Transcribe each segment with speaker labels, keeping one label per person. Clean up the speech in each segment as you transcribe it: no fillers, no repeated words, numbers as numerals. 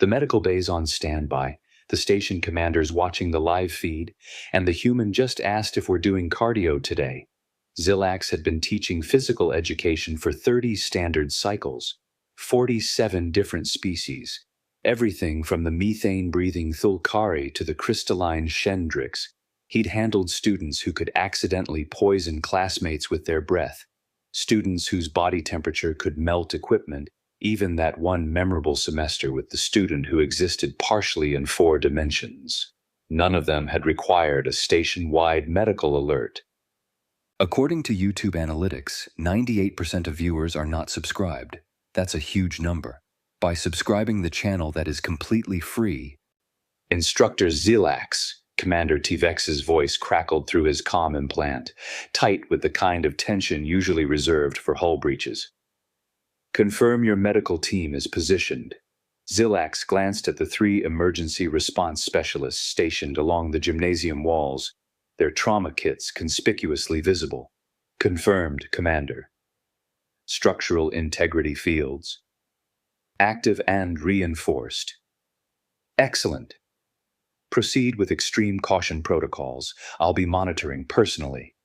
Speaker 1: The medical bay's on standby, the station commander's watching the live feed, and the human just asked if we're doing cardio today. Zilax had been teaching physical education for 30 standard cycles, 47 different species, everything from the methane-breathing Thulkari to the crystalline Shendrix. He'd handled students who could accidentally poison classmates with their breath, students whose body temperature could melt equipment, even that one memorable semester with the student who existed partially in 4 dimensions. None of them had required a station-wide medical alert.
Speaker 2: According to YouTube analytics, 98% of viewers are not subscribed. That's a huge number. By subscribing the channel that is completely free,
Speaker 1: Instructor Zilax, Commander Tvex's voice crackled through his comm implant, tight with the kind of tension usually reserved for hull breaches. Confirm your medical team is positioned. Zilax glanced at the 3 emergency response specialists stationed along the gymnasium walls, their trauma kits conspicuously visible. Confirmed, Commander. Structural integrity fields. Active and reinforced. Excellent. Proceed with extreme caution protocols. I'll be monitoring personally.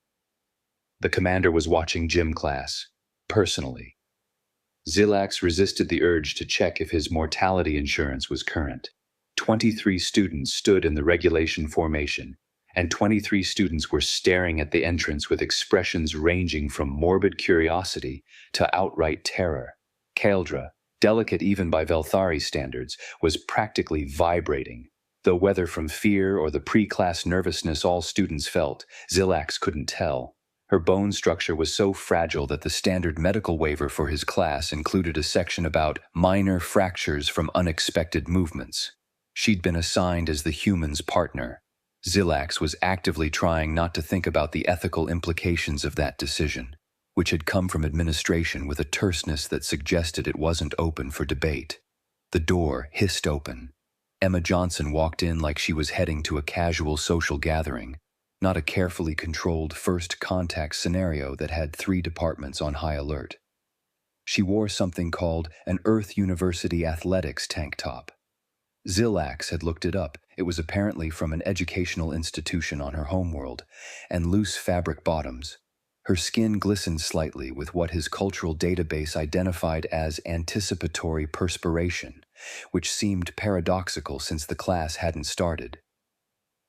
Speaker 1: The commander was watching gym class, personally. Zilax resisted the urge to check if his mortality insurance was current. 23 students stood in the regulation formation, and 23 students were staring at the entrance with expressions ranging from morbid curiosity to outright terror. Kaldra, delicate even by Velthari standards, was practically vibrating. Though whether from fear or the pre-class nervousness all students felt, Zilax couldn't tell. Her bone structure was so fragile that the standard medical waiver for his class included a section about minor fractures from unexpected movements. She'd been assigned as the human's partner. Zilax was actively trying not to think about the ethical implications of that decision, which had come from administration with a terseness that suggested it wasn't open for debate. The door hissed open. Emma Johnson walked in like she was heading to a casual social gathering, not a carefully controlled first contact scenario that had 3 departments on high alert. She wore something called an Earth University Athletics tank top. Zilax had looked it up. It was apparently from an educational institution on her homeworld, and loose fabric bottoms. Her skin glistened slightly with what his cultural database identified as anticipatory perspiration, which seemed paradoxical since the class hadn't started.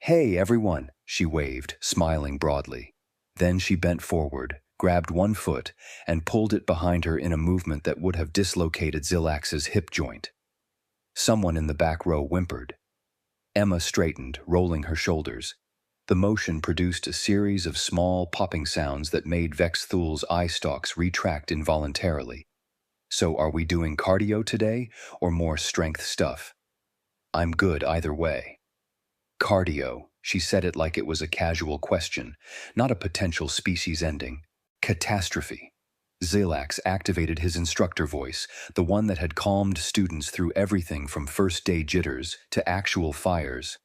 Speaker 1: "Hey, everyone," she waved, smiling broadly. Then she bent forward, grabbed one foot, and pulled it behind her in a movement that would have dislocated Zilax's hip joint. Someone in the back row whimpered. Emma straightened, rolling her shoulders. The motion produced a series of small popping sounds that made Vex Thul's eye stalks retract involuntarily. "So are we doing cardio today, or more strength stuff?" "I'm good either way." "Cardio," she said it like it was a casual question, not a potential species ending. "Catastrophe." Zilax activated his instructor voice, the one that had calmed students through everything from first-day jitters to actual fires.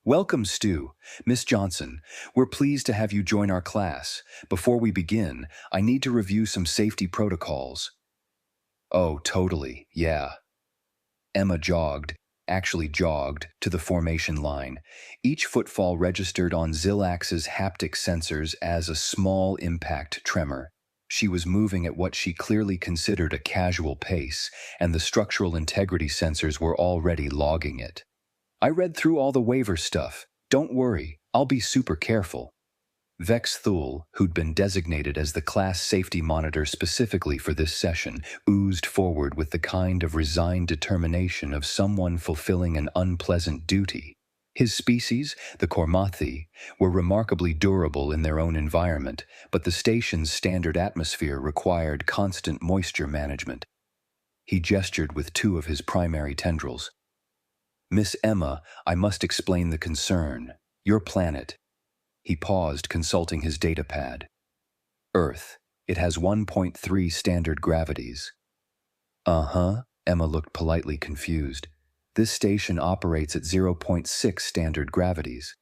Speaker 1: "Welcome, Stu. Miss Johnson, we're pleased to have you join our class. Before we begin, I need to review some safety protocols." "Oh, totally, yeah." Emma jogged to the formation line. Each footfall registered on Zilax's haptic sensors as a small impact tremor. She was moving at what she clearly considered a casual pace, and the structural integrity sensors were already logging it. "I read through all the waiver stuff. Don't worry, I'll be super careful." Vex Thul, who'd been designated as the class safety monitor specifically for this session, oozed forward with the kind of resigned determination of someone fulfilling an unpleasant duty. His species, the Kormathi, were remarkably durable in their own environment, but the station's standard atmosphere required constant moisture management. He gestured with 2 of his primary tendrils. "Miss Emma, I must explain the concern. Your planet." He paused, consulting his datapad. "Earth. It has 1.3 standard gravities." "Uh-huh," Emma looked politely confused. "This station operates at 0.6 standard gravities."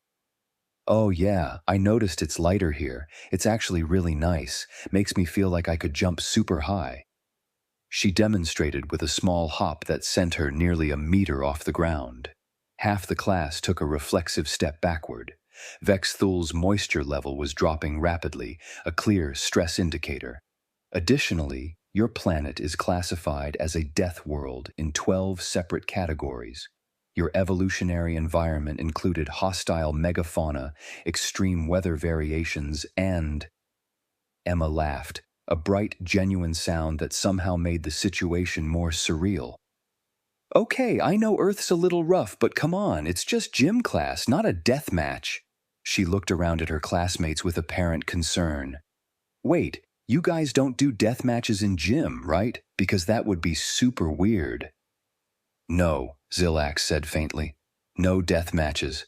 Speaker 1: "Oh yeah, I noticed it's lighter here. It's actually really nice. Makes me feel like I could jump super high."
Speaker 2: she demonstrated with a small hop that sent her nearly a meter off the ground. Half the class took a reflexive step backward. Vexthul's moisture level was dropping rapidly, a clear stress indicator. Additionally, your planet is classified as a death world in 12 separate categories. Your evolutionary environment included hostile megafauna, extreme weather variations, and... Emma laughed, a bright, genuine sound that somehow made the situation more surreal. Okay, I know Earth's a little rough, but come on, it's just gym class, not a death match. She looked around at her classmates with apparent concern. Wait, you guys don't do death matches in gym, right? Because that would be super weird. No, Zilax said faintly. No death matches.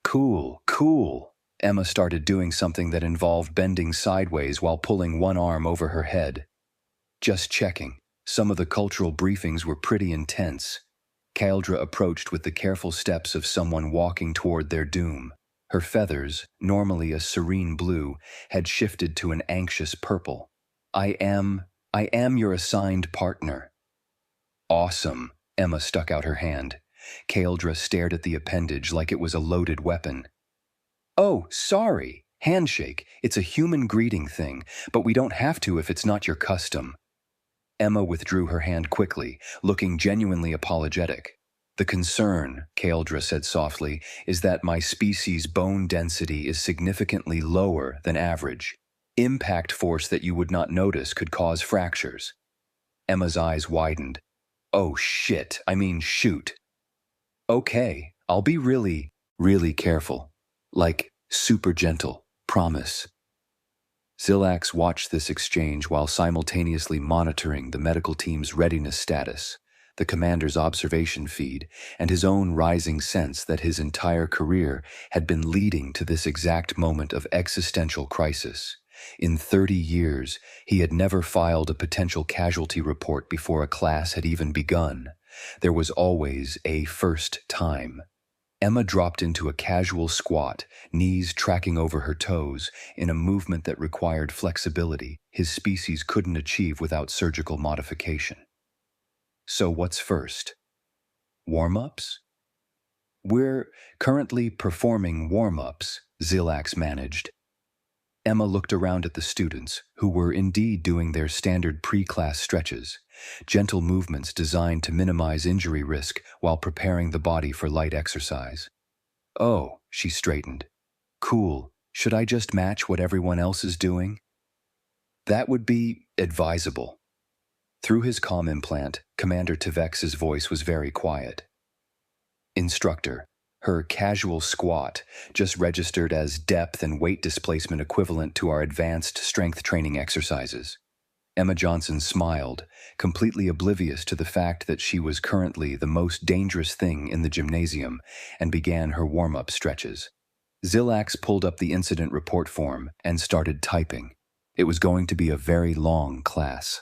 Speaker 2: Cool, cool. Emma started doing something that involved bending sideways while pulling one arm over her head. Just checking. Some of the cultural briefings were pretty intense. Kaeldra approached with the careful steps of someone walking toward their doom. Her feathers, normally a serene blue, had shifted to an anxious purple. I am your assigned partner. Awesome, Emma stuck out her hand. Kaeldra stared at the appendage like it was a loaded weapon. Oh, sorry. Handshake. It's a human greeting thing, but we don't have to if it's not your custom. Emma withdrew her hand quickly, looking genuinely apologetic. The concern, Kaeldra said softly, is that my species' bone density is significantly lower than average. Impact force that you would not notice could cause fractures. Emma's eyes widened. Oh shit, shoot. Okay, I'll be really, really careful. Like, super gentle, promise. Zilax watched this exchange while simultaneously monitoring the medical team's readiness status, the commander's observation feed, and his own rising sense that his entire career had been leading to this exact moment of existential crisis. In 30 years, he had never filed a potential casualty report before a class had even begun. There was always a first time. Emma dropped into a casual squat, knees tracking over her toes, in a movement that required flexibility his species couldn't achieve without surgical modification. So what's first? Warm-ups? We're currently performing warm-ups, Zilax managed. Emma looked around at the students, who were indeed doing their standard pre-class stretches, gentle movements designed to minimize injury risk while preparing the body for light exercise. Oh, she straightened. Cool. Should I just match what everyone else is doing? That would be advisable. Through his comm implant, Commander Tivex's voice was very quiet. Instructor. Her casual squat, just registered as depth and weight displacement equivalent to our advanced strength training exercises. Emma Johnson smiled, completely oblivious to the fact that she was currently the most dangerous thing in the gymnasium, and began her warm-up stretches. Zilax pulled up the incident report form and started typing. It was going to be a very long class.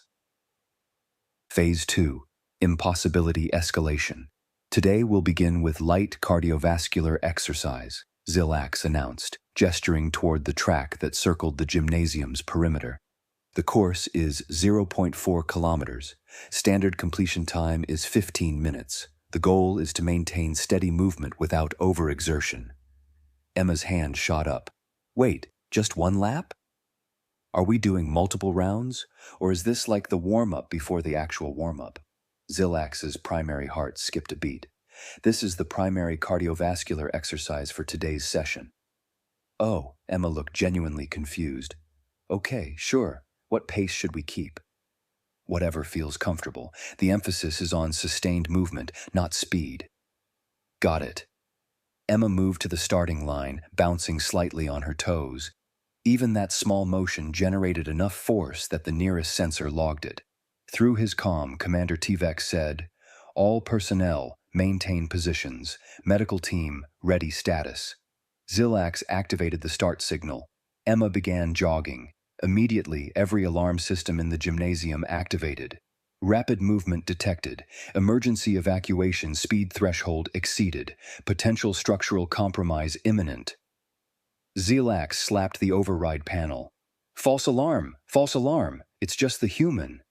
Speaker 2: Phase 2, Impossibility Escalation. Today we'll begin with light cardiovascular exercise, Zilax announced, gesturing toward the track that circled the gymnasium's perimeter. The course is 0.4 kilometers. Standard completion time is 15 minutes. The goal is to maintain steady movement without overexertion. Emma's hand shot up. Wait, just one lap? Are we doing multiple rounds, or is this like the warm-up before the actual warm-up? Zilax's primary heart skipped a beat. This is the primary cardiovascular exercise for today's session. Oh, Emma looked genuinely confused. Okay, sure. What pace should we keep? Whatever feels comfortable. The emphasis is on sustained movement, not speed. Got it. Emma moved to the starting line, bouncing slightly on her toes. Even that small motion generated enough force that the nearest sensor logged it. Through his comm, Commander Tvex said, "All personnel, maintain positions. Medical team, ready status." Zilax activated the start signal. Emma began jogging. Immediately, every alarm system in the gymnasium activated. Rapid movement detected. Emergency evacuation speed threshold exceeded. Potential structural compromise imminent. Zilax slapped the override panel. False alarm! False alarm! It's just the human.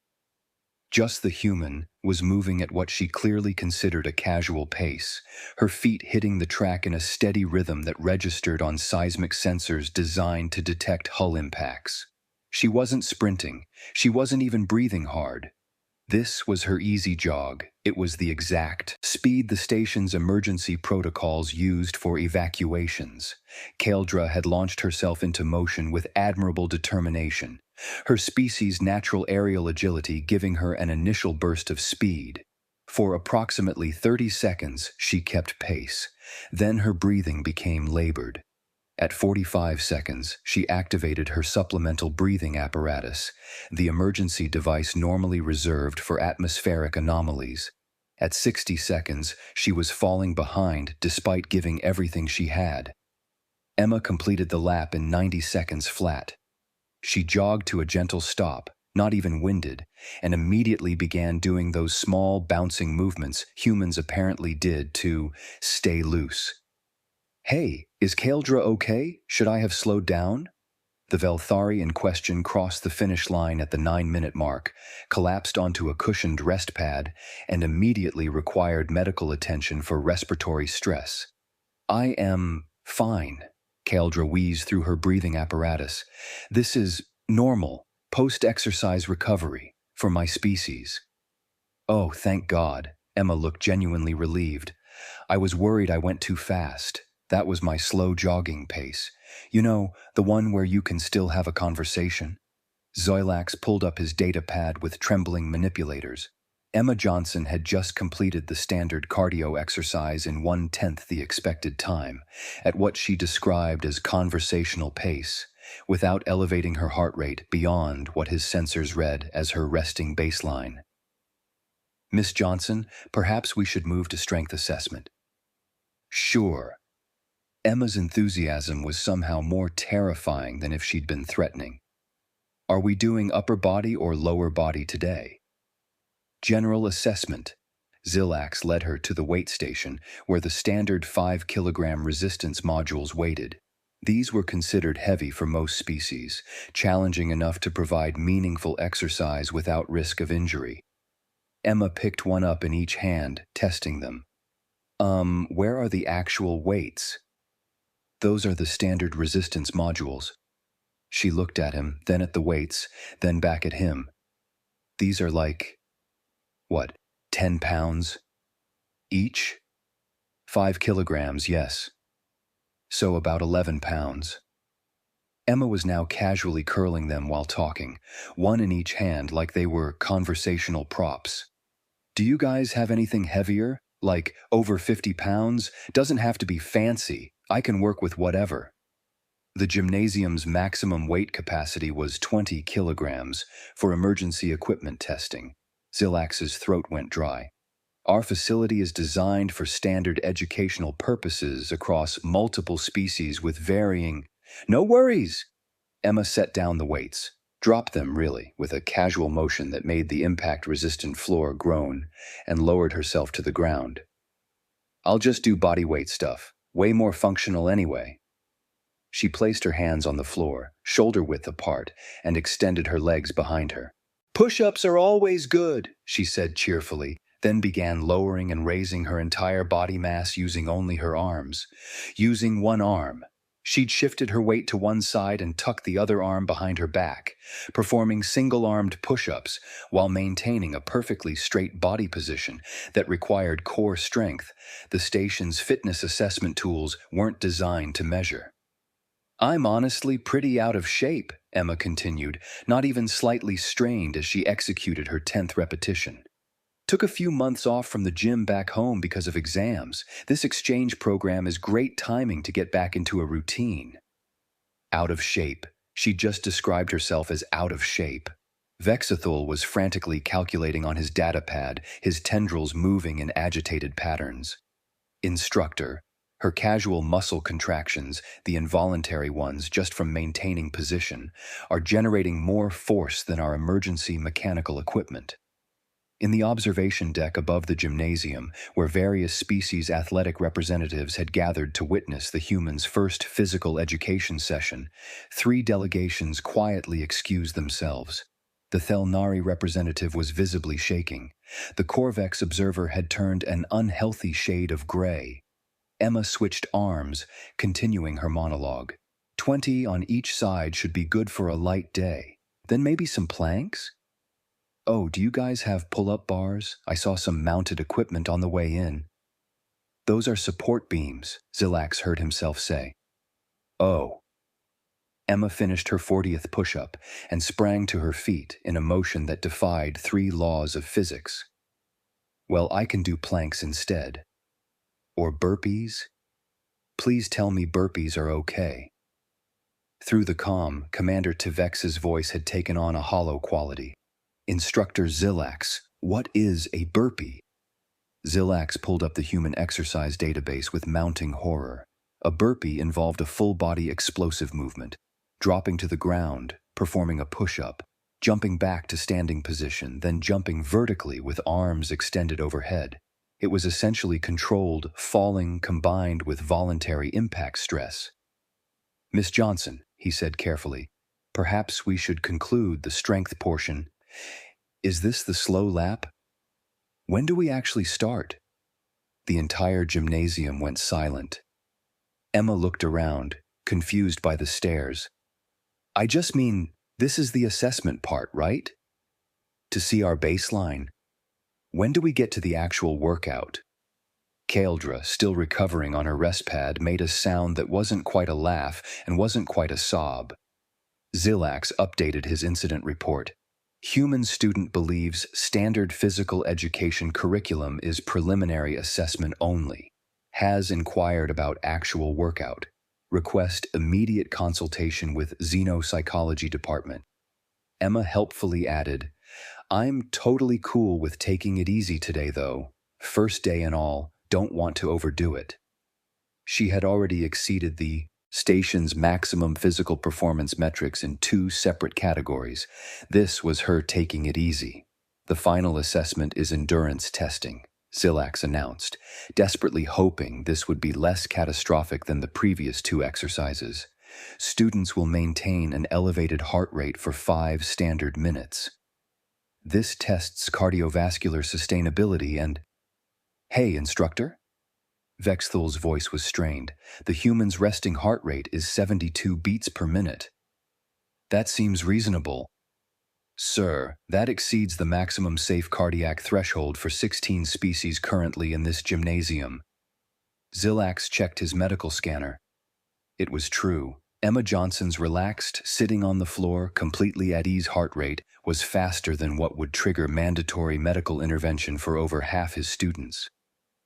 Speaker 2: Just the human was moving at what she clearly considered a casual pace, her feet hitting the track in a steady rhythm that registered on seismic sensors designed to detect hull impacts. She wasn't sprinting, she wasn't even breathing hard. This was her easy jog. It was the exact speed the station's emergency protocols used for evacuations. Keldra had launched herself into motion with admirable determination, her species' natural aerial agility giving her an initial burst of speed. For approximately 30 seconds, she kept pace. Then her breathing became labored. At 45 seconds, she activated her supplemental breathing apparatus, the emergency device normally reserved for atmospheric anomalies. At 60 seconds, she was falling behind despite giving everything she had. Emma completed the lap in 90 seconds flat. She jogged to a gentle stop, not even winded, and immediately began doing those small, bouncing movements humans apparently did to stay loose. "Hey, is Keldra okay? Should I have slowed down?" The Velthari in question crossed the finish line at the 9-minute mark, collapsed onto a cushioned rest pad, and immediately required medical attention for respiratory stress. "I am fine," Keldra wheezed through her breathing apparatus. "This is normal, post-exercise recovery for my species." "Oh, thank God." Emma looked genuinely relieved. "I was worried I went too fast. That was my slow jogging pace. You know, the one where you can still have a conversation." Zoilax pulled up his data pad with trembling manipulators. Emma Johnson had just completed the standard cardio exercise in 1/10 the expected time, at what she described as conversational pace, without elevating her heart rate beyond what his sensors read as her resting baseline. "Miss Johnson, perhaps we should move to strength assessment." "Sure." Emma's enthusiasm was somehow more terrifying than if she'd been threatening. "Are we doing upper body or lower body today?" "General assessment." Zilax led her to the weight station, where the standard 5-kilogram resistance modules waited. These were considered heavy for most species, challenging enough to provide meaningful exercise without risk of injury. Emma picked one up in each hand, testing them. Where are the actual weights?" "Those are the standard resistance modules." She looked at him, then at the weights, then back at him. "These are like, what, 10 pounds? Each?" 5 kilograms, yes. So about 11 pounds. Emma was now casually curling them while talking, one in each hand like they were conversational props. "Do you guys have anything heavier? Like over 50 pounds? Doesn't have to be fancy. I can work with whatever." The gymnasium's maximum weight capacity was 20 kilograms for emergency equipment testing. Zilax's throat went dry. "Our facility is designed for standard educational purposes across multiple species with varying—" "No worries!" Emma set down the weights. Dropped them, really, with a casual motion that made the impact-resistant floor groan, and lowered herself to the ground. "I'll just do bodyweight stuff. Way more functional anyway." She placed her hands on the floor, shoulder-width apart, and extended her legs behind her. "Push-ups are always good," she said cheerfully, then began lowering and raising her entire body mass using only her arms. Using one arm, she'd shifted her weight to one side and tucked the other arm behind her back, performing single-armed push-ups while maintaining a perfectly straight body position that required core strength the station's fitness assessment tools weren't designed to measure. "I'm honestly pretty out of shape," Emma continued, not even slightly strained as she executed her 10th repetition. "Took a few months off from the gym back home because of exams. This exchange program is great timing to get back into a routine." Out of shape. She just described herself as out of shape. Vexathul was frantically calculating on his data pad, his tendrils moving in agitated patterns. "Instructor, her casual muscle contractions, the involuntary ones just from maintaining position, are generating more force than our emergency mechanical equipment." In the observation deck above the gymnasium, where various species athletic representatives had gathered to witness the humans' first physical education session, 3 delegations quietly excused themselves. The Thelnari representative was visibly shaking. The Corvex observer had turned an unhealthy shade of gray. Emma switched arms, continuing her monologue. 20 on each side should be good for a light day. Then maybe some planks? Oh, do you guys have pull-up bars? I saw some mounted equipment on the way in. Those are support beams, Zilax heard himself say. Oh. Emma finished her 40th push-up and sprang to her feet in a motion that defied 3 laws of physics. Well, I can do planks instead. Or burpees? Please tell me burpees are okay. Through the comm, Commander Tivex's voice had taken on a hollow quality. Instructor Zilax, what is a burpee? Zilax pulled up the human exercise database with mounting horror. A burpee involved a full-body explosive movement, dropping to the ground, performing a push-up, jumping back to standing position, then jumping vertically with arms extended overhead. It was essentially controlled falling combined with voluntary impact stress. Miss Johnson, he said carefully, perhaps we should conclude the strength portion. Is this the slow lap? When do we actually start? The entire gymnasium went silent. Emma looked around, confused by the stares. I just mean, this is the assessment part, right? To see our baseline. When do we get to the actual workout? Kaeldra, still recovering on her rest pad, made a sound that wasn't quite a laugh and wasn't quite a sob. Zilax updated his incident report. Human student believes standard physical education curriculum is preliminary assessment only. Has inquired about actual workout. Request immediate consultation with Xenopsychology Department. Emma helpfully added, I'm totally cool with taking it easy today though. First day and all, don't want to overdo it. She had already exceeded the station's maximum physical performance metrics in 2 separate categories. This was her taking it easy. The final assessment is endurance testing, Zilax announced, desperately hoping this would be less catastrophic than the previous 2 exercises. Students will maintain an elevated heart rate for 5 standard minutes. This tests cardiovascular sustainability and... Hey, instructor? Vexthul's voice was strained. The human's resting heart rate is 72 beats per minute. That seems reasonable. Sir, that exceeds the maximum safe cardiac threshold for 16 species currently in this gymnasium. Zilax checked his medical scanner. It was true. Emma Johnson's relaxed, sitting on the floor, completely at ease heart rate was faster than what would trigger mandatory medical intervention for over half his students.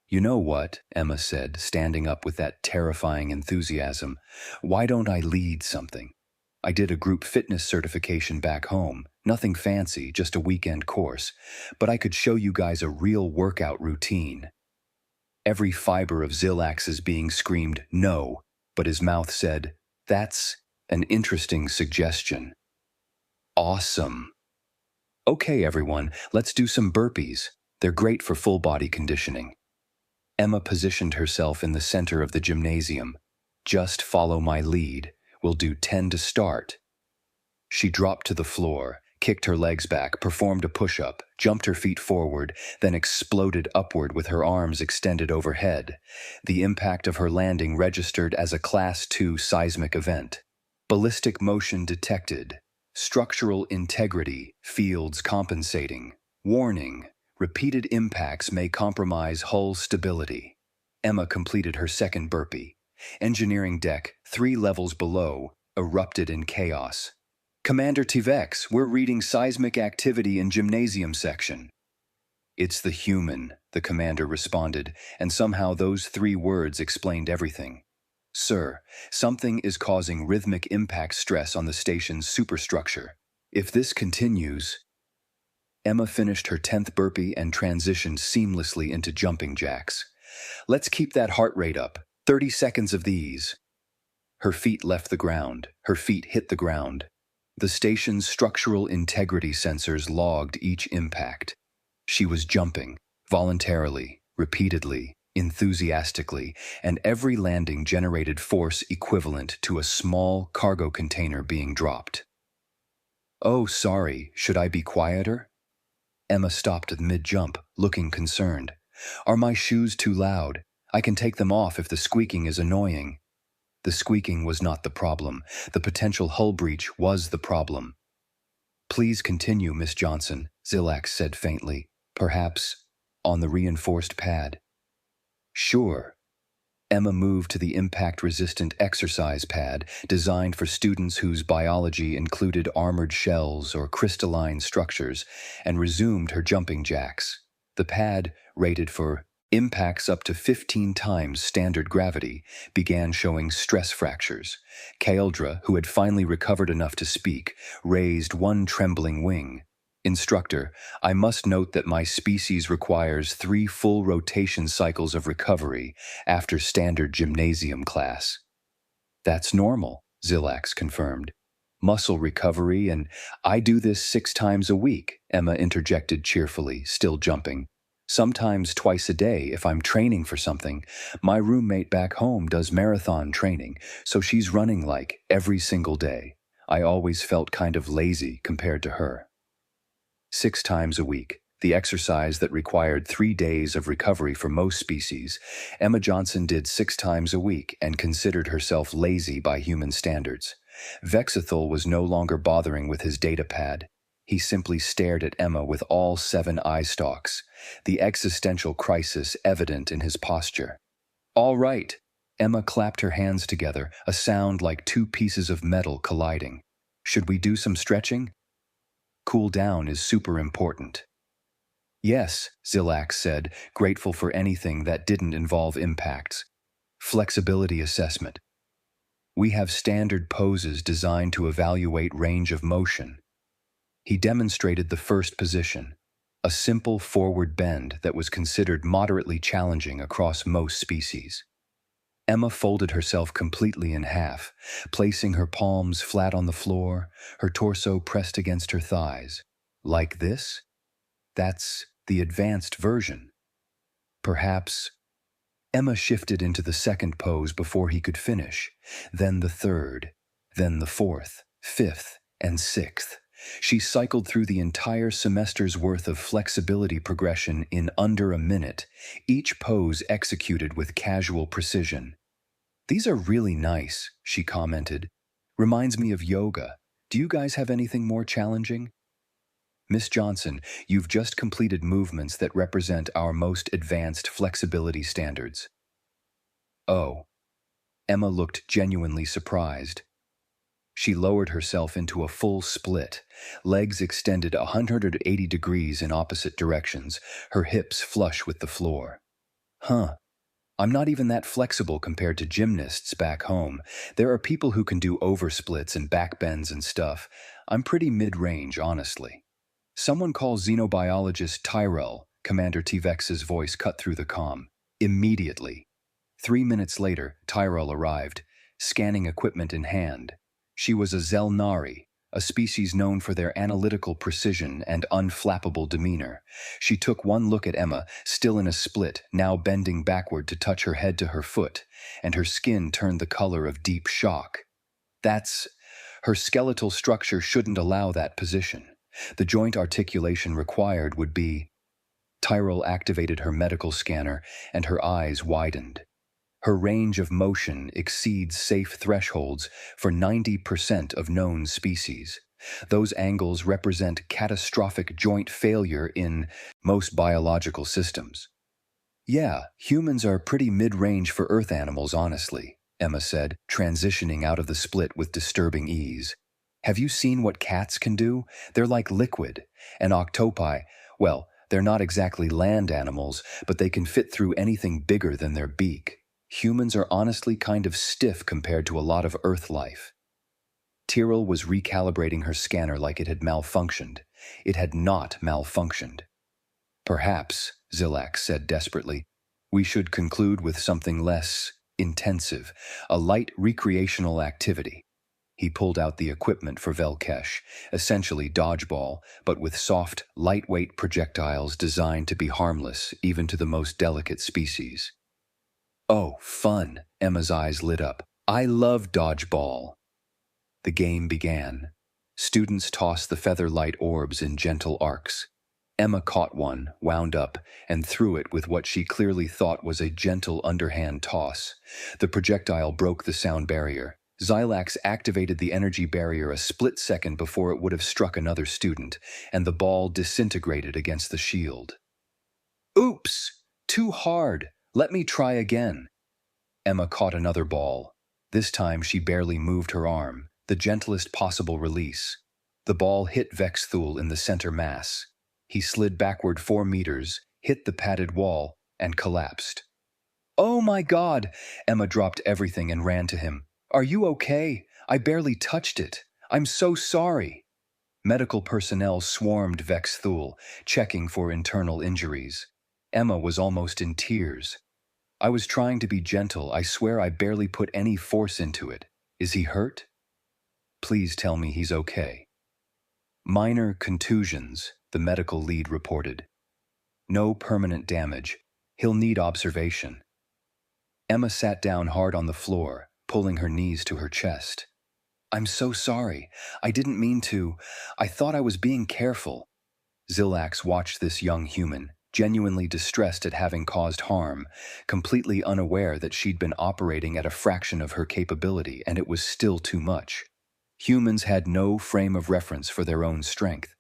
Speaker 2: You know what, Emma said, standing up with that terrifying enthusiasm. Why don't I lead something? I did a group fitness certification back home. Nothing fancy, just a weekend course. But I could show you guys a real workout routine. Every fiber of Zilax's being screamed, no, but his mouth said, that's an interesting suggestion. Awesome. Okay, everyone, let's do some burpees. They're great for full body conditioning. Emma positioned herself in the center of the gymnasium. Just follow my lead. We'll do 10 to start. She dropped to the floor, kicked her legs back, performed a push-up, jumped her feet forward, then exploded upward with her arms extended overhead. The impact of her landing registered as a Class 2 seismic event. Ballistic motion detected. Structural integrity, fields compensating. Warning, repeated impacts may compromise hull stability. Emma completed her second burpee. Engineering deck, 3 levels below, erupted in chaos. Commander Tivex, we're reading seismic activity in gymnasium section. It's the human, the commander responded, and somehow those 3 words explained everything. Sir, something is causing rhythmic impact stress on the station's superstructure. If this continues... Emma finished her 10th burpee and transitioned seamlessly into jumping jacks. Let's keep that heart rate up. 30 seconds of these. Her feet left the ground. Her feet hit the ground. The station's structural integrity sensors logged each impact. She was jumping, voluntarily, repeatedly, enthusiastically, and every landing generated force equivalent to a small cargo container being dropped. Oh, sorry, should I be quieter? Emma stopped mid-jump, looking concerned. Are my shoes too loud? I can take them off if the squeaking is annoying. The squeaking was not the problem. The potential hull breach was the problem. Please continue, Miss Johnson, Zilax said faintly. Perhaps on the reinforced pad. Sure. Emma moved to the impact-resistant exercise pad designed for students whose biology included armored shells or crystalline structures and resumed her jumping jacks. The pad, rated for impacts up to 15 times standard gravity, began showing stress fractures. Kaeldra, who had finally recovered enough to speak, raised one trembling wing. Instructor, I must note that my species requires 3 full rotation cycles of recovery after standard gymnasium class. That's normal, Zilax confirmed. Muscle recovery, and I do this 6 times a week, Emma interjected cheerfully, still jumping. Sometimes twice a day if I'm training for something. My roommate back home does marathon training, so she's running like every single day. I always felt kind of lazy compared to her. 6 times a week, the exercise that required 3 days of recovery for most species, Emma Johnson did 6 times a week and considered herself lazy by human standards. Vexithal was no longer bothering with his data pad. He simply stared at Emma with all 7 eye stalks, the existential crisis evident in his posture. All right. Emma clapped her hands together, a sound like 2 pieces of metal colliding. Should we do some stretching? Cool down is super important. Yes, Zilax said, grateful for anything that didn't involve impacts. Flexibility assessment. We have standard poses designed to evaluate range of motion. He demonstrated the first position, a simple forward bend that was considered moderately challenging across most species. Emma folded herself completely in half, placing her palms flat on the floor, her torso pressed against her thighs. Like this? That's the advanced version. Perhaps. Emma shifted into the second pose before he could finish, then the third, then the fourth, fifth, and sixth. She cycled through the entire semester's worth of flexibility progression in under a minute, each pose executed with casual precision. These are really nice, she commented. Reminds me of yoga. Do you guys have anything more challenging? Miss Johnson, you've just completed movements that represent our most advanced flexibility standards. Oh. Emma looked genuinely surprised. She lowered herself into a full split, legs extended 180 degrees in opposite directions, her hips flush with the floor. Huh. I'm not even that flexible compared to gymnasts back home. There are people who can do oversplits and backbends and stuff. I'm pretty mid-range, honestly. Someone call xenobiologist Tyrell, Commander T-Vex's voice cut through the comm. Immediately. 3 minutes later, Tyrell arrived, scanning equipment in hand. She was a Zelnari, a species known for their analytical precision and unflappable demeanor. She took one look at Emma, still in a split, now bending backward to touch her head to her foot, and her skin turned the color of deep shock. Her skeletal structure shouldn't allow that position. The joint articulation required would be. Tyrell activated her medical scanner, and her eyes widened. Her range of motion exceeds safe thresholds for 90% of known species. Those angles represent catastrophic joint failure in most biological systems. Yeah, humans are pretty mid-range for Earth animals, honestly, Emma said, transitioning out of the split with disturbing ease. Have you seen what cats can do? They're like liquid. And octopi, well, they're not exactly land animals, but they can fit through anything bigger than their beak. Humans are honestly kind of stiff compared to a lot of Earth life. Tyrell was recalibrating her scanner like it had malfunctioned. It had not malfunctioned. Perhaps, Zilax said desperately, we should conclude with something less intensive, a light recreational activity. He pulled out the equipment for Velkesh, essentially dodgeball, but with soft, lightweight projectiles designed to be harmless even to the most delicate species. Oh, fun, Emma's eyes lit up. I love dodgeball. The game began. Students tossed the feather-light orbs in gentle arcs. Emma caught one, wound up, and threw it with what she clearly thought was a gentle underhand toss. The projectile broke the sound barrier. Xylax activated the energy barrier a split second before it would have struck another student, and the ball disintegrated against the shield. Oops! Too hard! Let me try again. Emma caught another ball. This time she barely moved her arm, the gentlest possible release. The ball hit Vexthul in the center mass. He slid backward 4 meters, hit the padded wall, and collapsed. Oh my God! Emma dropped everything and ran to him. Are you okay? I barely touched it. I'm so sorry. Medical personnel swarmed Vexthul, checking for internal injuries. Emma was almost in tears. I was trying to be gentle. I swear I barely put any force into it. Is he hurt? Please tell me he's okay. Minor contusions, the medical lead reported. No permanent damage. He'll need observation. Emma sat down hard on the floor, pulling her knees to her chest. I'm so sorry. I didn't mean to. I thought I was being careful. Xylax watched this young human, genuinely distressed at having caused harm, completely unaware that she'd been operating at a fraction of her capability and it was still too much. Humans had no frame of reference for their own strength.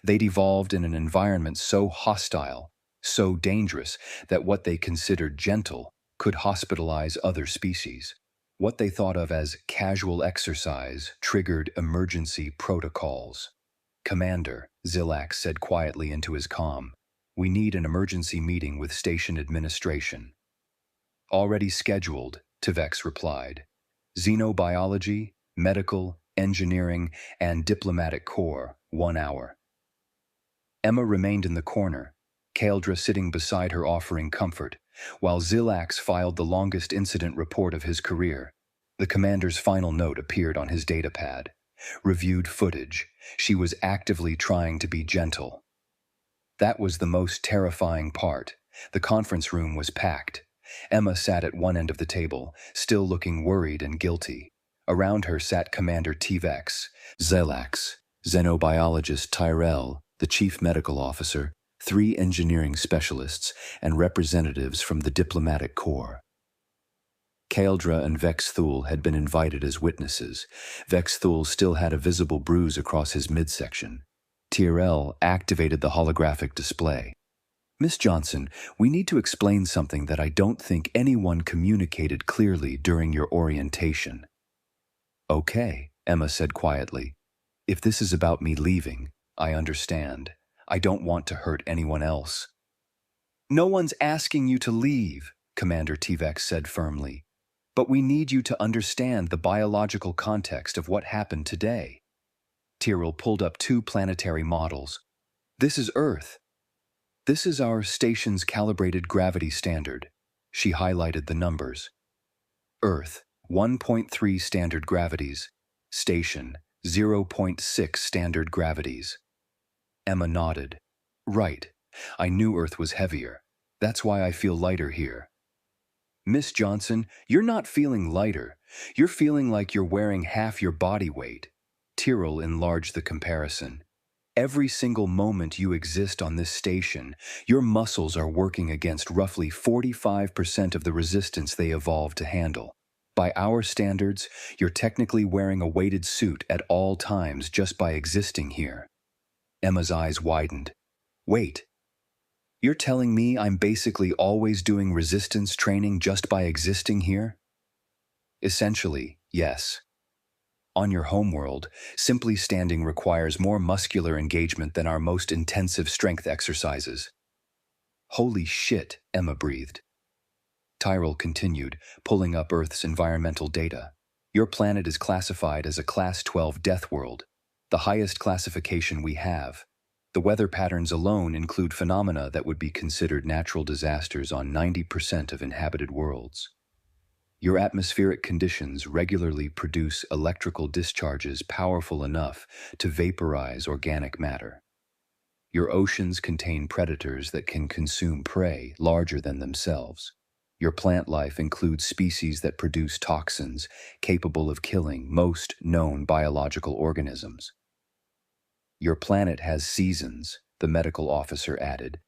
Speaker 2: They'd evolved in an environment so hostile, so dangerous, that what they considered gentle could hospitalize other species. What they thought of as casual exercise triggered emergency protocols. Commander, Xylax said quietly into his comm, we need an emergency meeting with station administration. Already scheduled, Tvex replied. Xenobiology, medical, engineering, and diplomatic corps, 1 hour. Emma remained in the corner, Kaeldra sitting beside her offering comfort, while Xylax filed the longest incident report of his career. The commander's final note appeared on his datapad. Reviewed footage. She was actively trying to be gentle. That was the most terrifying part. The conference room was packed. Emma sat at one end of the table, still looking worried and guilty. Around her sat Commander Tvex, Xylax, xenobiologist Tyrell, the chief medical officer, 3 engineering specialists, and representatives from the diplomatic corps. Kaeldra and Vexthul had been invited as witnesses. Vexthul still had a visible bruise across his midsection. Tyrell activated the holographic display. Miss Johnson, we need to explain something that I don't think anyone communicated clearly during your orientation. Okay, Emma said quietly. If this is about me leaving, I understand. I don't want to hurt anyone else. No one's asking you to leave, Commander Tvex said firmly. But we need you to understand the biological context of what happened today. Tyrell pulled up 2 planetary models. This is Earth. This is our station's calibrated gravity standard. She highlighted the numbers. Earth, 1.3 standard gravities. Station, 0.6 standard gravities. Emma nodded. Right. I knew Earth was heavier. That's why I feel lighter here. Miss Johnson, you're not feeling lighter. You're feeling like you're wearing half your body weight. Tyrell enlarged the comparison. Every single moment you exist on this station, your muscles are working against roughly 45% of the resistance they evolved to handle. By our standards, you're technically wearing a weighted suit at all times just by existing here. Emma's eyes widened. Wait. You're telling me I'm basically always doing resistance training just by existing here? Essentially, yes. On your homeworld, simply standing requires more muscular engagement than our most intensive strength exercises. Holy shit, Emma breathed. Tyrell continued, pulling up Earth's environmental data. Your planet is classified as a Class 12 Deathworld, the highest classification we have. The weather patterns alone include phenomena that would be considered natural disasters on 90% of inhabited worlds. Your atmospheric conditions regularly produce electrical discharges powerful enough to vaporize organic matter. Your oceans contain predators that can consume prey larger than themselves. Your plant life includes species that produce toxins capable of killing most known biological organisms. Your planet has seasons, the medical officer added,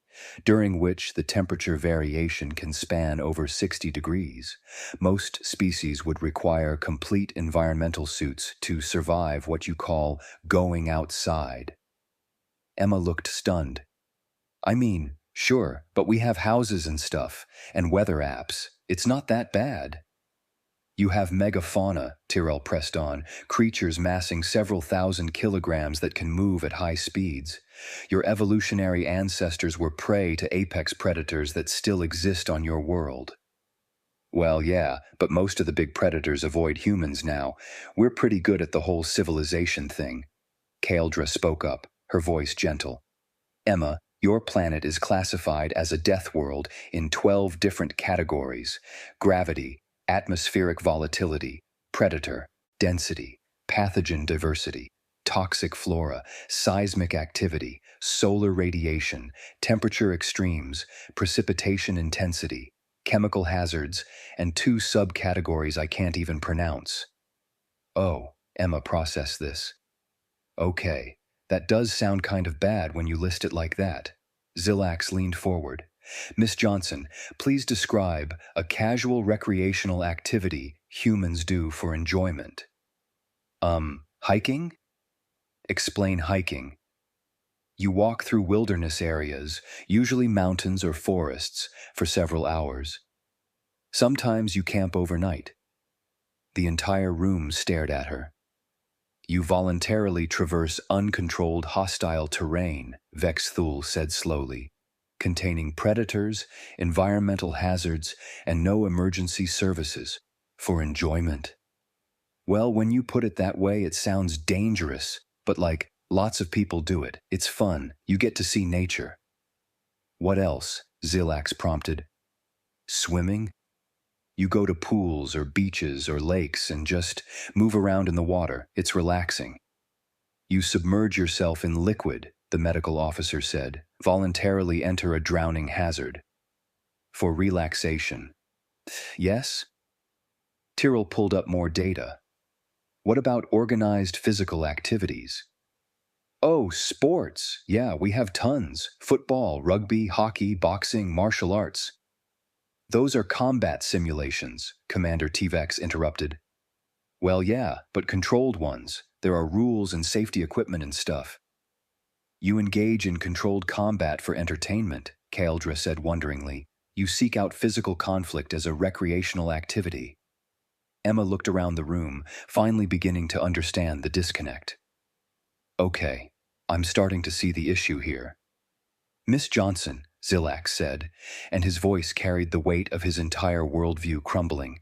Speaker 2: during which the temperature variation can span over 60 degrees. Most species would require complete environmental suits to survive what you call going outside. Emma looked stunned. I mean, sure, but we have houses and stuff, and weather apps. It's not that bad. You have megafauna, Tyrell pressed on, creatures massing several thousand kilograms that can move at high speeds. Your evolutionary ancestors were prey to apex predators that still exist on your world. Well, yeah, but most of the big predators avoid humans now. We're pretty good at the whole civilization thing. Kaeldra spoke up, her voice gentle. Emma, your planet is classified as a death world in 12 different categories: gravity, atmospheric volatility, predator, density, pathogen diversity, toxic flora, seismic activity, solar radiation, temperature extremes, precipitation intensity, chemical hazards, and 2 subcategories I can't even pronounce. Oh, Emma processed this. Okay, that does sound kind of bad when you list it like that. Zilax leaned forward. Miss Johnson, please describe a casual recreational activity humans do for enjoyment. Hiking? Explain hiking. You walk through wilderness areas, usually mountains or forests, for several hours. Sometimes you camp overnight. The entire room stared at her. You voluntarily traverse uncontrolled hostile terrain, Vex Thule said slowly, containing predators, environmental hazards, and no emergency services, for enjoyment. Well, when you put it that way, it sounds dangerous, but like, lots of people do it. It's fun. You get to see nature. What else? Zilax prompted. Swimming? You go to pools or beaches or lakes and just move around in the water. It's relaxing. You submerge yourself in liquid, the medical officer said, voluntarily enter a drowning hazard. For relaxation. Yes? Tyrell pulled up more data. What about organized physical activities? Oh, sports. Yeah, we have tons. Football, rugby, hockey, boxing, martial arts. Those are combat simulations, Commander T-Vex interrupted. Well, yeah, but controlled ones. There are rules and safety equipment and stuff. You engage in controlled combat for entertainment, Kaeldra said wonderingly. You seek out physical conflict as a recreational activity. Emma looked around the room, finally beginning to understand the disconnect. Okay, I'm starting to see the issue here. Miss Johnson, Zilax said, and his voice carried the weight of his entire worldview crumbling.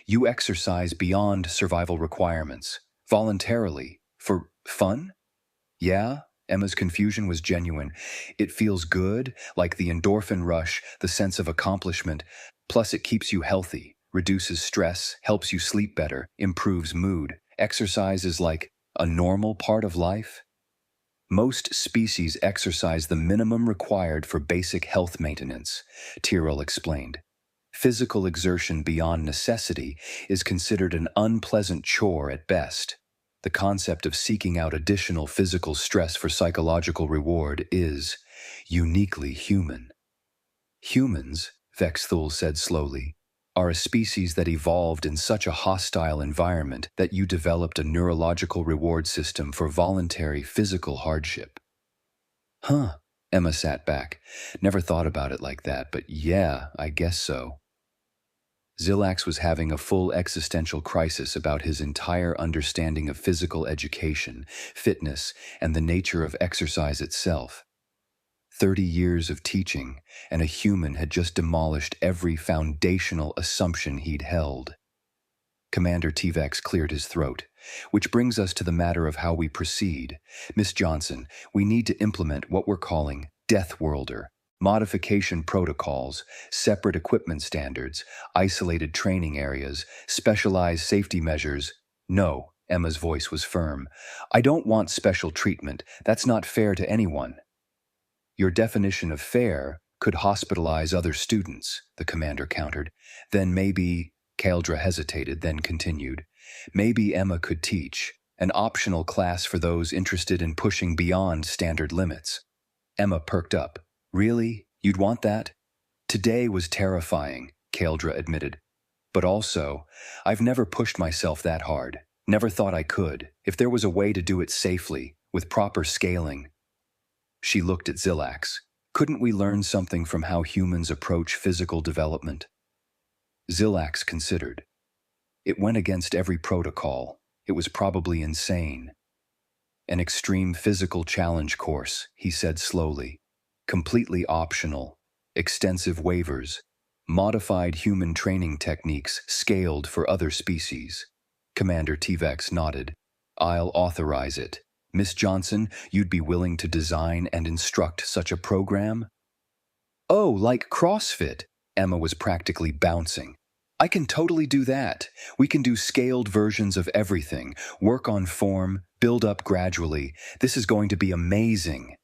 Speaker 2: You exercise beyond survival requirements, voluntarily, for fun? Yeah, Emma's confusion was genuine. It feels good, like the endorphin rush, the sense of accomplishment, plus it keeps you healthy, reduces stress, helps you sleep better, improves mood. Exercise is like a normal part of life? Most species exercise the minimum required for basic health maintenance, Tyrell explained. Physical exertion beyond necessity is considered an unpleasant chore at best. The concept of seeking out additional physical stress for psychological reward is uniquely human. Humans, Vex Thule said slowly, are a species that evolved in such a hostile environment that you developed a neurological reward system for voluntary physical hardship. Huh, Emma sat back. Never thought about it like that, but yeah, I guess so. Zilax was having a full existential crisis about his entire understanding of physical education, fitness, and the nature of exercise itself. 30 years of teaching, and a human had just demolished every foundational assumption he'd held. Commander T-Vex cleared his throat, which brings us to the matter of how we proceed. Miss Johnson, we need to implement what we're calling Deathworlder, modification protocols, separate equipment standards, isolated training areas, specialized safety measures. No, Emma's voice was firm. I don't want special treatment. That's not fair to anyone. Your definition of fair could hospitalize other students, the commander countered. Then maybe, Kaeldra hesitated, then continued, maybe Emma could teach, An optional class for those interested in pushing beyond standard limits. Emma perked up. Really? You'd want that? Today was terrifying, Kaldra admitted. But also, I've never pushed myself that hard. Never thought I could, if there was a way to do it safely, with proper scaling. She looked at Zilax. Couldn't we learn something from how humans approach physical development? Zilax considered. It went against every protocol. It was probably insane. An extreme physical challenge course, he said slowly. Completely optional. Extensive waivers. Modified human training techniques scaled for other species. Commander T-Vex nodded. I'll authorize it. Miss Johnson, you'd be willing to design and instruct such a program? Oh, like CrossFit. Emma was practically bouncing. I can totally do that. We can do scaled versions of everything, work on form, build up gradually. This is going to be amazing.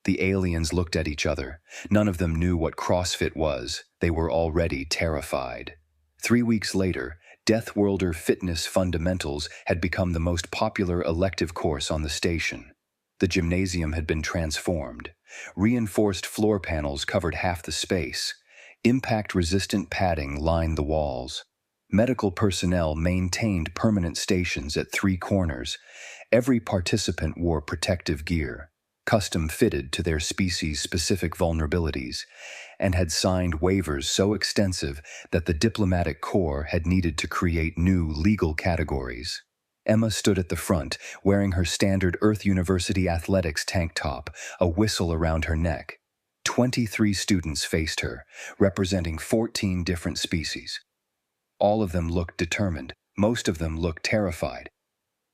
Speaker 2: The aliens looked at each other. None of them knew what CrossFit was. They were already terrified. 3 weeks later, Deathworlder Fitness Fundamentals had become the most popular elective course on the station. The gymnasium had been transformed. Reinforced floor panels covered half the space. Impact-resistant padding lined the walls. Medical personnel maintained permanent stations at 3 corners. Every participant wore protective gear, custom-fitted to their species-specific vulnerabilities, and had signed waivers so extensive that the diplomatic corps had needed to create new legal categories. Emma stood at the front, wearing her standard Earth University athletics tank top, a whistle around her neck. 23 students faced her, representing 14 different species. All of them looked determined. Most of them looked terrified.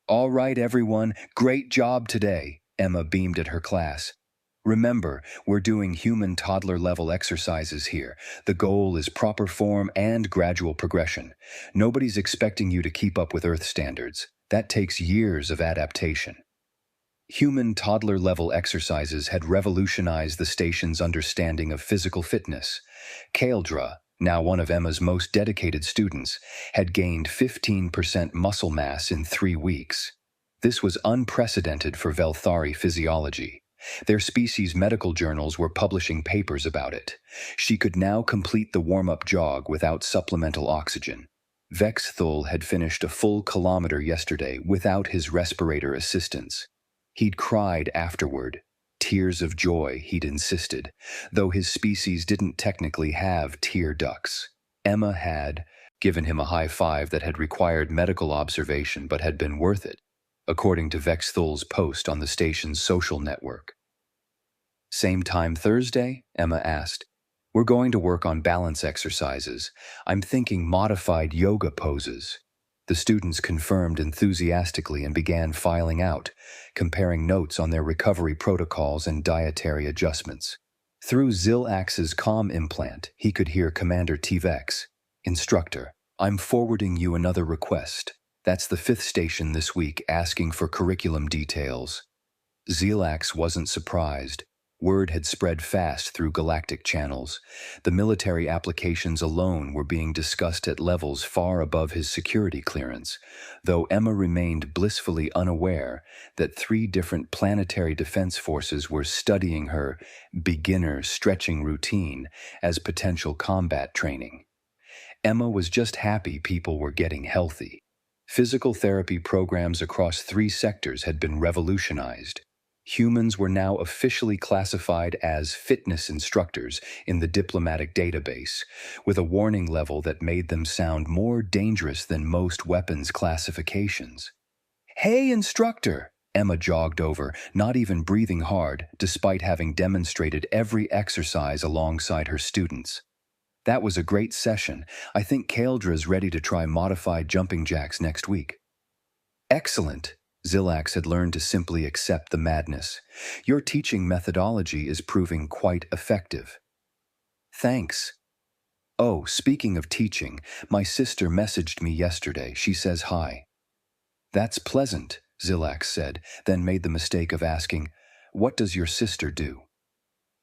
Speaker 2: All right, everyone, great job today, Emma beamed at her class. Remember, we're doing human toddler-level exercises here. The goal is proper form and gradual progression. Nobody's expecting you to keep up with Earth standards. That takes years of adaptation. Human toddler-level exercises had revolutionized the station's understanding of physical fitness. Kaldra, now one of Emma's most dedicated students, had gained 15% muscle mass in 3 weeks. This was unprecedented for Velthari physiology. Their species' medical journals were publishing papers about it. She could now complete the warm-up jog without supplemental oxygen. Vexthul had finished a full kilometer yesterday without his respirator assistance. He'd cried afterward. Tears of joy, he'd insisted, though his species didn't technically have tear ducts. Emma had given him a high five that had required medical observation but had been worth it, according to Vexthul's post on the station's social network. Same time Thursday? Emma asked. We're going to work on balance exercises. I'm thinking modified yoga poses. The students confirmed enthusiastically and began filing out, comparing notes on their recovery protocols and dietary adjustments. Through Zilax's comm implant, he could hear Commander T-Vex. Instructor, I'm forwarding you another request. That's the 5th station this week asking for curriculum details. Zilax wasn't surprised. Word had spread fast through galactic channels. The military applications alone were being discussed at levels far above his security clearance, though Emma remained blissfully unaware that 3 different planetary defense forces were studying her beginner stretching routine as potential combat training. Emma was just happy people were getting healthy. Physical therapy programs across 3 sectors had been revolutionized. Humans were now officially classified as fitness instructors in the diplomatic database, with a warning level that made them sound more dangerous than most weapons classifications. Hey, instructor! Emma jogged over, not even breathing hard, despite having demonstrated every exercise alongside her students. That was a great session. I think Kaldra's ready to try modified jumping jacks next week. Excellent! Zilax had learned to simply accept the madness. Your teaching methodology is proving quite effective. Thanks. Oh, speaking of teaching, my sister messaged me yesterday. She says hi. That's pleasant, Zilax said, then made the mistake of asking, what does your sister do?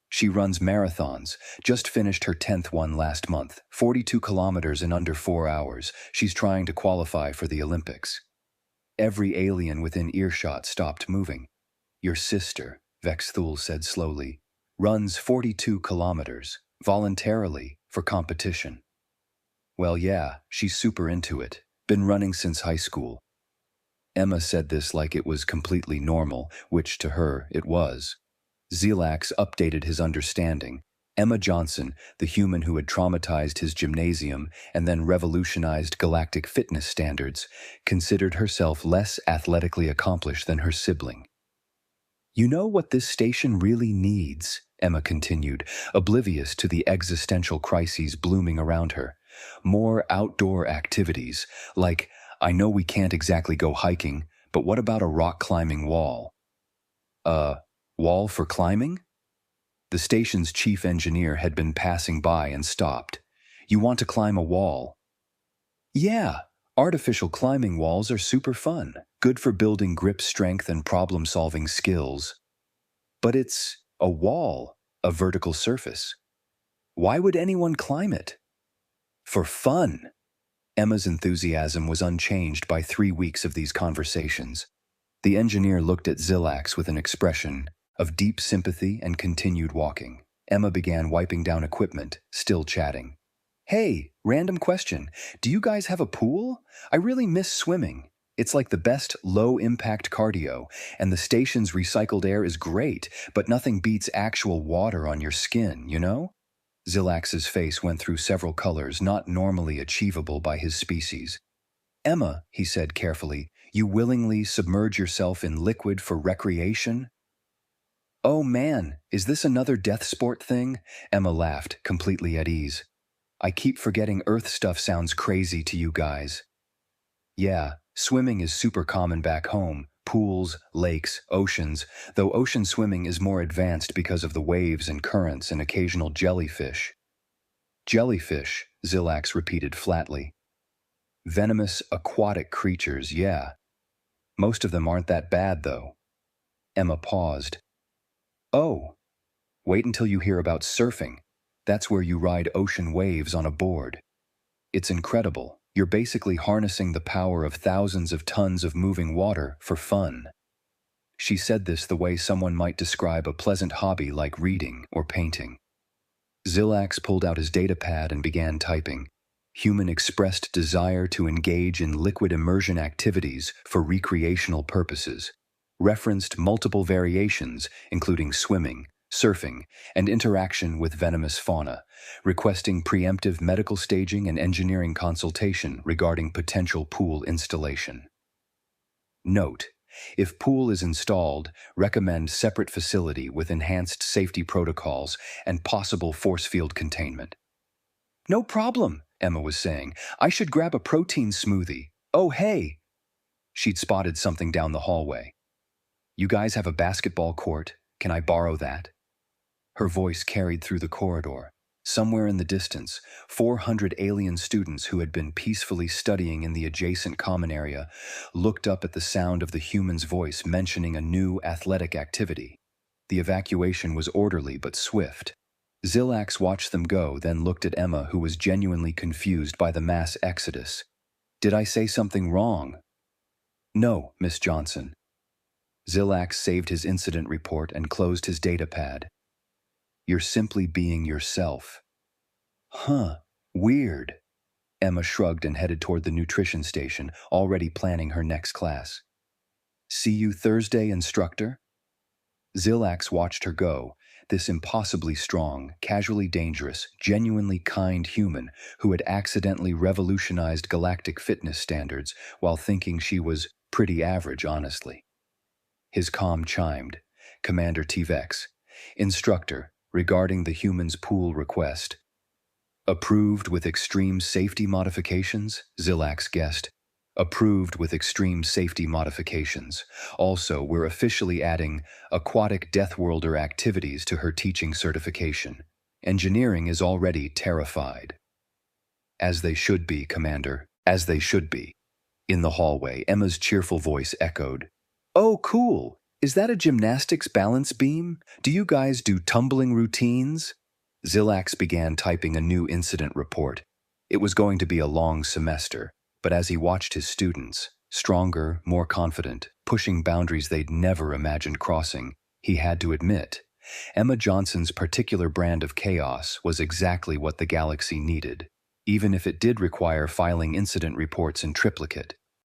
Speaker 2: She runs marathons, just finished her 10th one last month, 42 kilometers in under 4 hours. She's trying to qualify for the Olympics. Every alien within earshot stopped moving. Your sister, Vex Thule said slowly, runs 42 kilometers, voluntarily, for competition. Well, yeah, she's super into it. Been running since high school. Emma said this like it was completely normal, which to her it was. Zelax updated his understanding. Emma Johnson, the human who had traumatized his gymnasium and then revolutionized galactic fitness standards, considered herself less athletically accomplished than her sibling. You know what this station really needs, Emma continued, oblivious to the existential crises blooming around her. More outdoor activities, like, I know we can't exactly go hiking, but what about a rock-climbing wall? Wall for climbing? The station's chief engineer had been passing by and stopped. You want to climb a wall? Yeah, artificial climbing walls are super fun, good for building grip strength and problem-solving skills. But it's a wall, a vertical surface. Why would anyone climb it? For fun. Emma's enthusiasm was unchanged by 3 weeks of these conversations. The engineer looked at Zelax with an expression of deep sympathy and continued walking. Emma began wiping down equipment, still chatting. Hey, random question. Do you guys have a pool? I really miss swimming. It's like the best low-impact cardio, and the station's recycled air is great, but nothing beats actual water on your skin, you know? Zelax's face went through several colors not normally achievable by his species. Emma, he said carefully, you willingly submerge yourself in liquid for recreation? Oh man, is this another death sport thing? Emma laughed, completely at ease. I keep forgetting Earth stuff sounds crazy to you guys. Yeah, swimming is super common back home. Pools, lakes, oceans, though ocean swimming is more advanced because of the waves and currents and occasional jellyfish. Jellyfish, Zelax repeated flatly. Venomous aquatic creatures, yeah. Most of them aren't that bad, though. Emma paused. Oh, wait until you hear about surfing. That's where you ride ocean waves on a board. It's incredible. You're basically harnessing the power of thousands of tons of moving water for fun. She said this the way someone might describe a pleasant hobby like reading or painting. Zelax pulled out his datapad and began typing. Human expressed desire to engage in liquid immersion activities for recreational purposes. Referenced multiple variations, including swimming, surfing, and interaction with venomous fauna, requesting preemptive medical staging and engineering consultation regarding potential pool installation. Note: if pool is installed, recommend separate facility with enhanced safety protocols and possible force field containment. No problem, Emma was saying. I should grab a protein smoothie. Oh, hey! She'd spotted something down the hallway. You guys have a basketball court. Can I borrow that? Her voice carried through the corridor. Somewhere in the distance, 400 alien students who had been peacefully studying in the adjacent common area looked up at the sound of the human's voice mentioning a new athletic activity. The evacuation was orderly but swift. Zelax watched them go, then looked at Emma, who was genuinely confused by the mass exodus. Did I say something wrong? No, Miss Johnson. Zelax saved his incident report and closed his datapad. You're simply being yourself. Huh, weird. Emma shrugged and headed toward the nutrition station, already planning her next class. See you Thursday, instructor? Zelax watched her go, this impossibly strong, casually dangerous, genuinely kind human who had accidentally revolutionized galactic fitness standards while thinking she was pretty average, honestly. His comm chimed. Commander T-Vex. Instructor, regarding the human's pool request. Approved with extreme safety modifications, Zelax guessed. Approved with extreme safety modifications. Also, we're officially adding aquatic Deathworlder activities to her teaching certification. Engineering is already terrified. As they should be, Commander. As they should be. In the hallway, Emma's cheerful voice echoed. Oh, cool. Is that a gymnastics balance beam? Do you guys do tumbling routines? Zelax began typing a new incident report. It was going to be a long semester, but as he watched his students, Stronger, more confident, pushing boundaries they'd never imagined crossing, he had to admit. Emma Johnson's particular brand of chaos was exactly what the galaxy needed, even if it did require filing incident reports in triplicate.